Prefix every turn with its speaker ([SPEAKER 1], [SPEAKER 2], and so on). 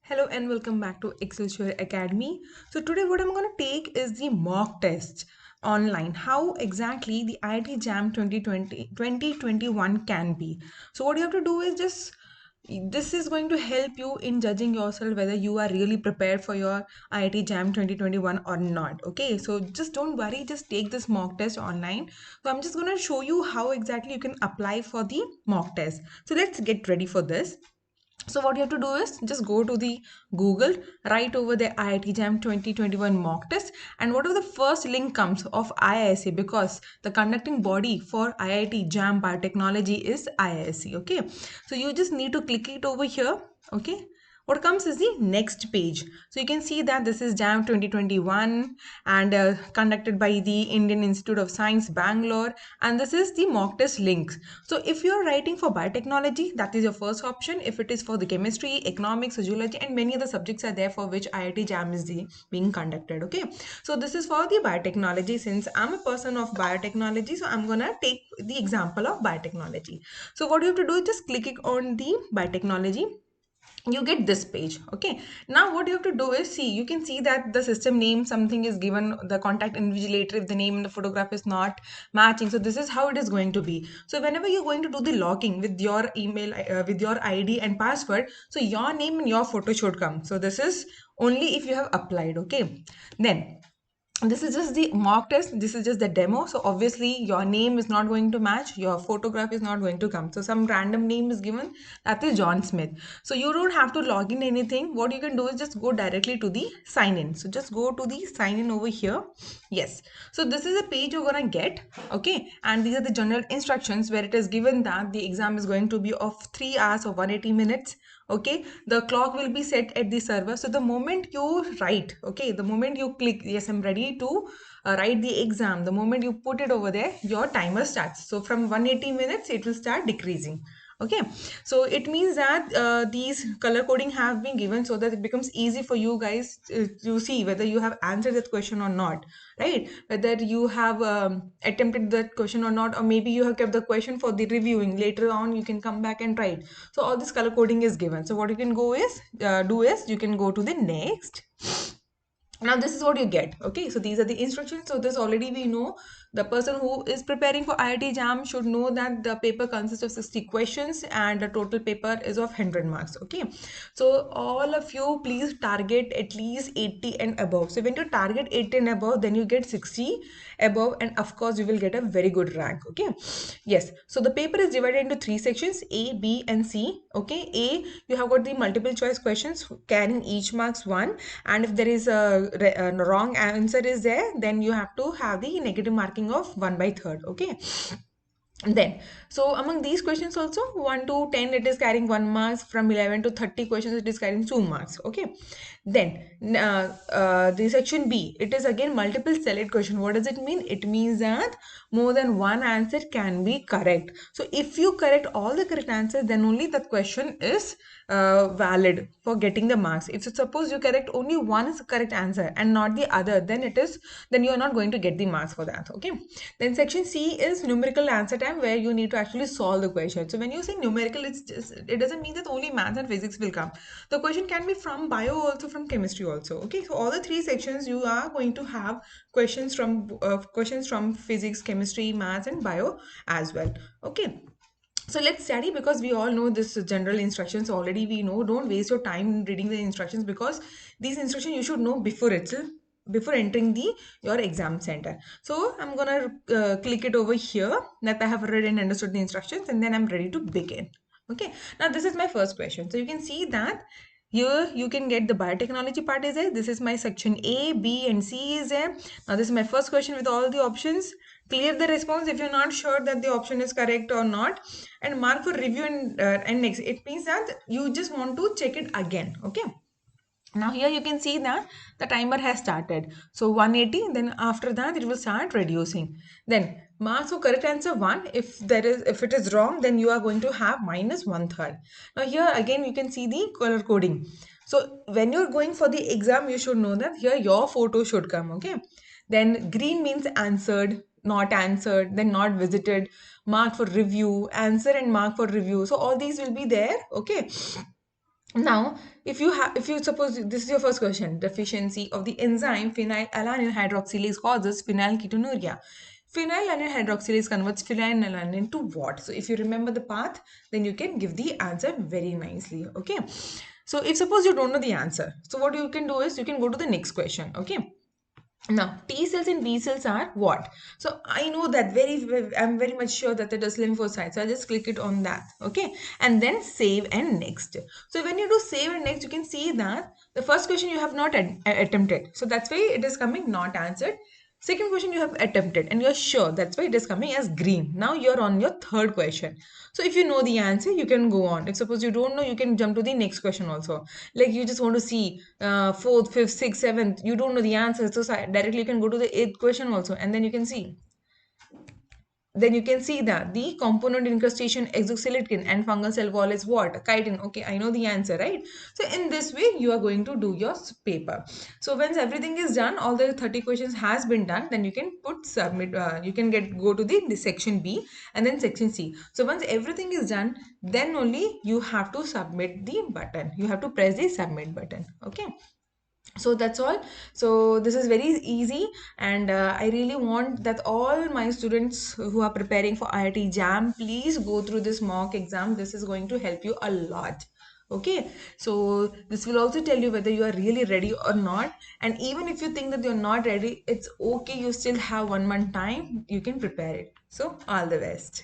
[SPEAKER 1] Hello and welcome back to Excelsior Academy. So today what I'm going to take is the mock test online. How exactly the IIT JAM 2021 can be. So what you have to do is this is going to help you in judging yourself whether you are really prepared for your IIT JAM 2021 or not. Okay, so just don't worry, just take this mock test online. So I'm just going to show you how exactly you can apply for the mock test. So let's get ready for this. So what you have to do is just go to the Google, write over the IIT JAM 2021 mock test, and whatever the first link comes of IISc, because the conducting body for IIT JAM Biotechnology is IISc. Okay, so you just need to click it over here. Okay, what comes is the next page. So you can see that this is JAM 2021 and conducted by the Indian Institute of Science, Bangalore, and this is the mock test links. So if you're writing for biotechnology, that is your first option. If it is for the chemistry, economics, zoology, and many other subjects are there for which IIT JAM is being conducted. Okay, so this is for the biotechnology. Since I'm a person of biotechnology, so I'm gonna take the example of biotechnology. So what you have to do is just click it on the biotechnology, you get this page. Okay, now what you have to do is see, you can see that the system name something is given, the contact invigilator if the name in the photograph is not matching. So this is how it is going to be. So whenever you're going to do the logging with your email, with your ID and password, so your name and your photo should come. So this is only if you have applied. Okay, then this is just the mock test, this is just the demo. So obviously your name is not going to match, your photograph is not going to come, so some random name is given, that is John Smith. So you don't have to log in anything. What you can do is just go directly to the sign in. So just go to the sign in over here. Yes, so this is a page you're gonna get. Okay, and these are the general instructions where it is given that the exam is going to be of 3 hours or 180 minutes. Okay, the clock will be set at the server. So the moment you write, okay, the moment you click yes, I'm ready to write the exam, the moment you put it over there, your timer starts. So from 180 minutes it will start decreasing. Okay, so it means that these color coding have been given so that it becomes easy for you guys to see whether you have answered that question or not, right? Whether you have attempted that question or not, or maybe you have kept the question for the reviewing, later on you can come back and write. So all this color coding is given. So what you can go is do is you can go to the next. Now this is what you get. Okay, so these are the instructions. So this already we know, the person who is preparing for IIT JAM should know that the paper consists of 60 questions and the total paper is of 100 marks. Okay, so all of you please target at least 80 and above. So when you target 80 and above, then you get 60 above, and of course you will get a very good rank. Okay, yes, so the paper is divided into three sections, A, B and C. Okay, A, you have got the multiple choice questions carrying each marks 1, and if there is a wrong answer is there, then you have to have the negative marking of 1 by third. Okay, then so among these questions also, 1 to 10 it is carrying 1 marks, from 11 to 30 questions it is carrying 2 marks. Okay, then the section B, it is again multiple select question. What does it mean? It means that more than one answer can be correct. So if you correct all the correct answers, then only that question is valid for getting the marks. If suppose you correct only one is correct answer and not the other, then you are not going to get the marks for that. Okay, then section C is numerical answer time, where you need to actually solve the question. So when you say numerical, it doesn't mean that only math and physics will come. The question can be from bio also, from chemistry also. Okay, so all the three sections you are going to have questions from physics, chemistry, maths and bio as well. Okay, so let's study, because we all know this general instructions already. We know, don't waste your time reading the instructions, because these instructions you should know before itself, before entering the your exam center. So I'm gonna click it over here that I have read and understood the instructions, and then I'm ready to begin. Okay, now this is my first question. So you can see that here you can get the biotechnology part is there. This is my section A, B and C is there. Now this is my first question with all the options. Clear the response if you're not sure that the option is correct or not, and mark for review and next. It means that you just want to check it again. Okay, now here you can see that the timer has started. So 180, then after that it will start reducing. Then marks for correct answer 1. If it is wrong, then you are going to have minus 1/3. Now here again you can see the color coding. So when you're going for the exam, you should know that here your photo should come. Okay, then green means answered, not answered, then not visited, mark for review, answer and mark for review. So all these will be there. Okay, Now, if you suppose this is your first question, deficiency of the enzyme phenylalanine hydroxylase causes phenylketonuria. Phenylalanine hydroxylase converts phenylalanine to what? So if you remember the path, then you can give the answer very nicely. Okay. So if suppose you don't know the answer, so what you can do is you can go to the next question. Okay. Now, T cells and B cells are what? So I know that I'm very much sure that it is lymphocytes. So I'll just click it on that. Okay. And then save and next. So when you do save and next, you can see that the first question you have not attempted. So that's why it is coming not answered. Second question you have attempted and you're sure, that's why it is coming as green. Now you're on your third question. So if you know the answer, you can go on. If suppose you don't know, you can jump to the next question also. Like you just want to see fourth, fifth, sixth, seventh, you don't know the answer. So directly you can go to the eighth question also, and then you can see. Then you can see that the component incrustation exoskeleton and fungal cell wall is what? Chitin. Okay, I know the answer, right? So in this way, you are going to do your paper. So once everything is done, all the 30 questions has been done, then you can put submit. You can go to the section B and then section C. So once everything is done, then only you have to submit the button. You have to press the submit button. Okay, so that's all. So this is very easy, and I really want that all my students who are preparing for IIT JAM, please go through this mock exam. This is going to help you a lot. Okay, so this will also tell you whether you are really ready or not. And even if you think that you're not ready, it's okay, you still have 1 month time, you can prepare it. So all the best.